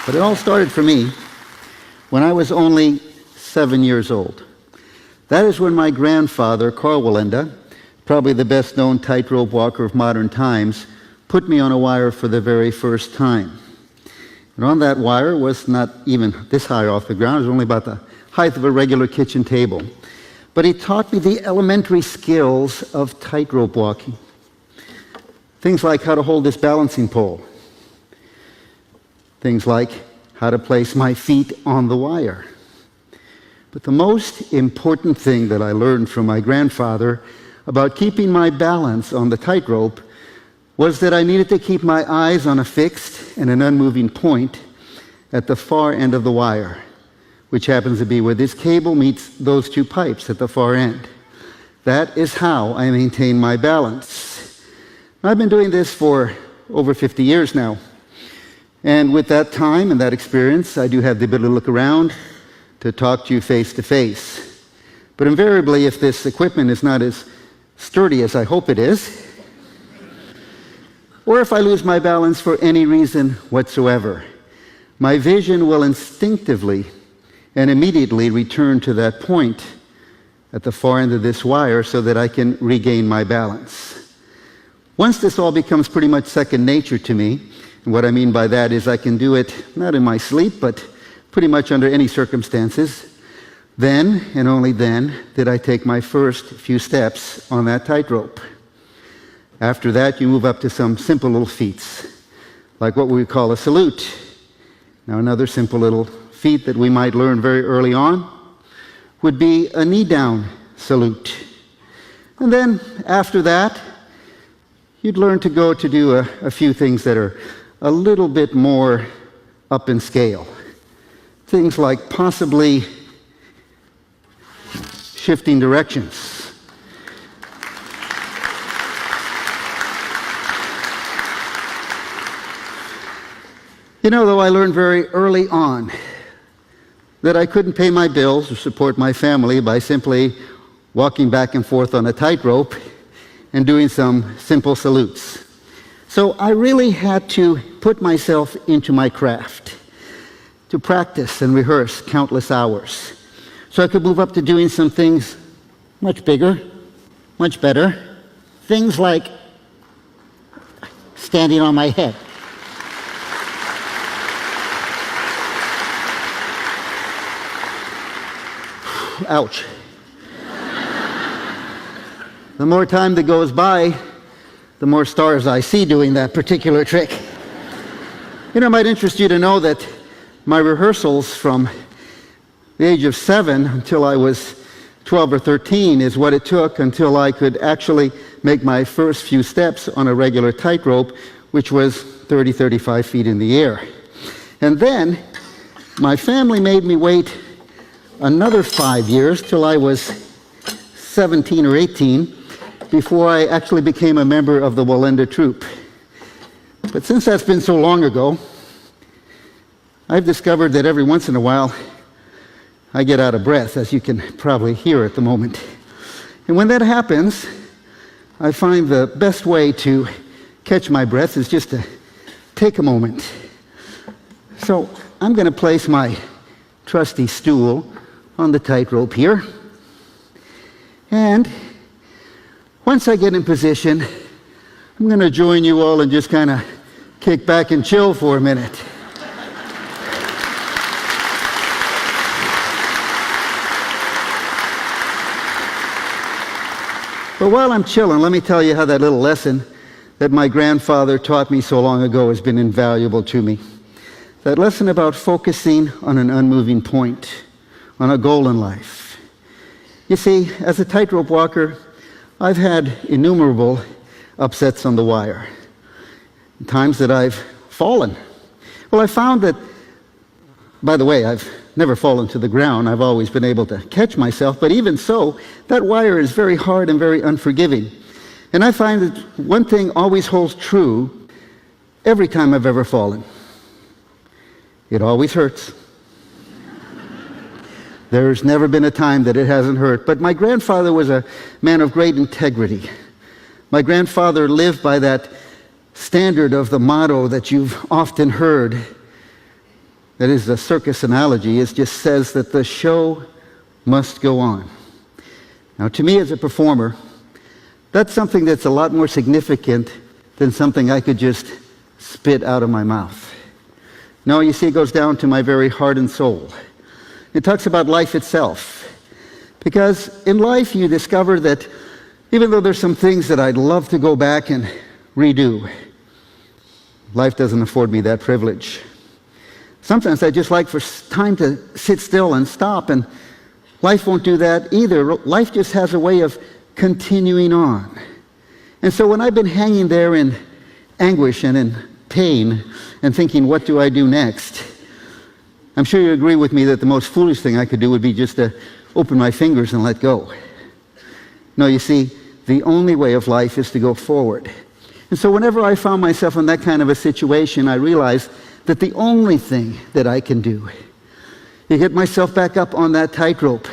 But it all started for me when I was only 7 years old. That is when my grandfather, Carl Wallenda, probably the best known tightrope walker of modern times, put me on a wire for the very first time. And on that wire was not even this high off the ground, it was only about the height of a regular kitchen table. But he taught me the elementary skills of tightrope walking. Things like how to hold this balancing pole. Things like how to place my feet on the wire. But the most important thing that I learned from my grandfather about keeping my balance on the tightrope was that I needed to keep my eyes on a fixed and an unmoving point at the far end of the wire, which happens to be where this cable meets those two pipes at the far end. That is how I maintain my balance. I've been doing this for over 50 years now. And with that time and that experience, I do have the ability to look around, to talk to you face to face. But invariably, if this equipment is not as sturdy as I hope it is, or if I lose my balance for any reason whatsoever, my vision will instinctively and immediately return to that point at the far end of this wire so that I can regain my balance. Once this all becomes pretty much second nature to me, and what I mean by that is I can do it not in my sleep, but pretty much under any circumstances, then and only then did I take my first few steps on that tightrope. After that, you move up to some simple little feats, like what we call a salute. Now, another simple little feat that we might learn very early on would be a knee-down salute. And then, after that, you'd learn to go to do a few things that are a little bit more up in scale. Things like possibly shifting directions. You know, though, I learned very early on that I couldn't pay my bills or support my family by simply walking back and forth on a tightrope and doing some simple salutes. So I really had to put myself into my craft, to practice and rehearse countless hours, so I could move up to doing some things much bigger, much better, things like standing on my head. Ouch. The more time that goes by, the more stars I see doing that particular trick. You know, it might interest you to know that my rehearsals from the age of 7 until I was 12 or 13 is what it took until I could actually make my first few steps on a regular tightrope, which was 30, 35 feet in the air. And then my family made me wait another 5 years till I was 17 or 18 before I actually became a member of the Wallenda troupe. But since that's been so long ago, I've discovered that every once in a while I get out of breath, as you can probably hear at the moment. And when that happens, I find the best way to catch my breath is just to take a moment. So I'm going to place my trusty stool on the tightrope here. And once I get in position, I'm going to join you all and just kind of kick back and chill for a minute. But while I'm chilling, let me tell you how that little lesson that my grandfather taught me so long ago has been invaluable to me. That lesson about focusing on an unmoving point, on a goal in life. You see, as a tightrope walker, I've had innumerable upsets on the wire, times that I've fallen. Well, I found that, by the way, I've never fallen to the ground. I've always been able to catch myself, but even so, that wire is very hard and very unforgiving. And I find that one thing always holds true every time I've ever fallen. It always hurts. There's never been a time that it hasn't hurt. But my grandfather was a man of great integrity. My grandfather lived by that standard of the motto that you've often heard. that is a circus analogy, it just says that the show must go on. Now, to me as a performer, that's something that's a lot more significant than something I could just spit out of my mouth. No, you see, it goes down to my very heart and soul. It talks about life itself. Because in life you discover that even though there's some things that I'd love to go back and redo, life doesn't afford me that privilege. Sometimes I just like for time to sit still and stop, and life won't do that either. Life just has a way of continuing on. And so when I've been hanging there in anguish and in pain and thinking, what do I do next? I'm sure you agree with me that the most foolish thing I could do would be just to open my fingers and let go. No, you see, the only way of life is to go forward. And so whenever I found myself in that kind of a situation, I realized that the only thing that I can do is get myself back up on that tightrope,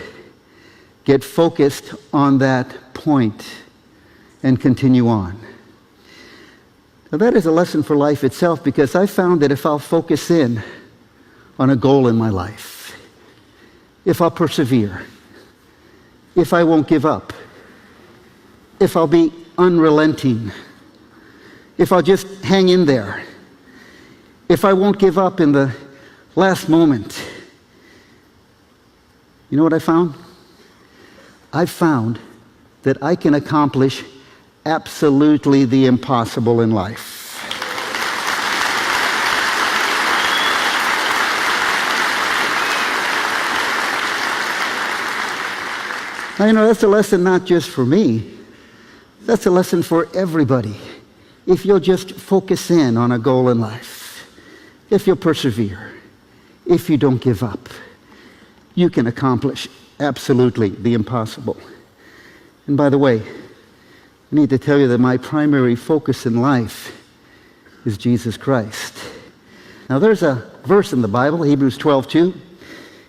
get focused on that point, and continue on. Now that is a lesson for life itself, because I found that if I'll focus in on a goal in my life, if I'll persevere, if I won't give up, if I'll be unrelenting, if I'll just hang in there, if I won't give up in the last moment, you know what I found? I found that I can accomplish absolutely the impossible in life. Now, you know, that's a lesson not just for me. That's a lesson for everybody. If you'll just focus in on a goal in life, if you'll persevere, if you don't give up, you can accomplish absolutely the impossible. And by the way, I need to tell you that my primary focus in life is Jesus Christ. Now, there's a verse in the Bible, Hebrews 12:2.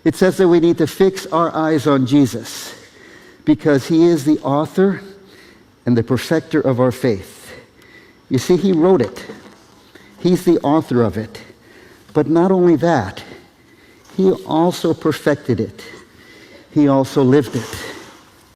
It says that we need to fix our eyes on Jesus, because he is the author and the perfecter of our faith. You see, he wrote it. He's the author of it. But not only that, he also perfected it. He also lived it.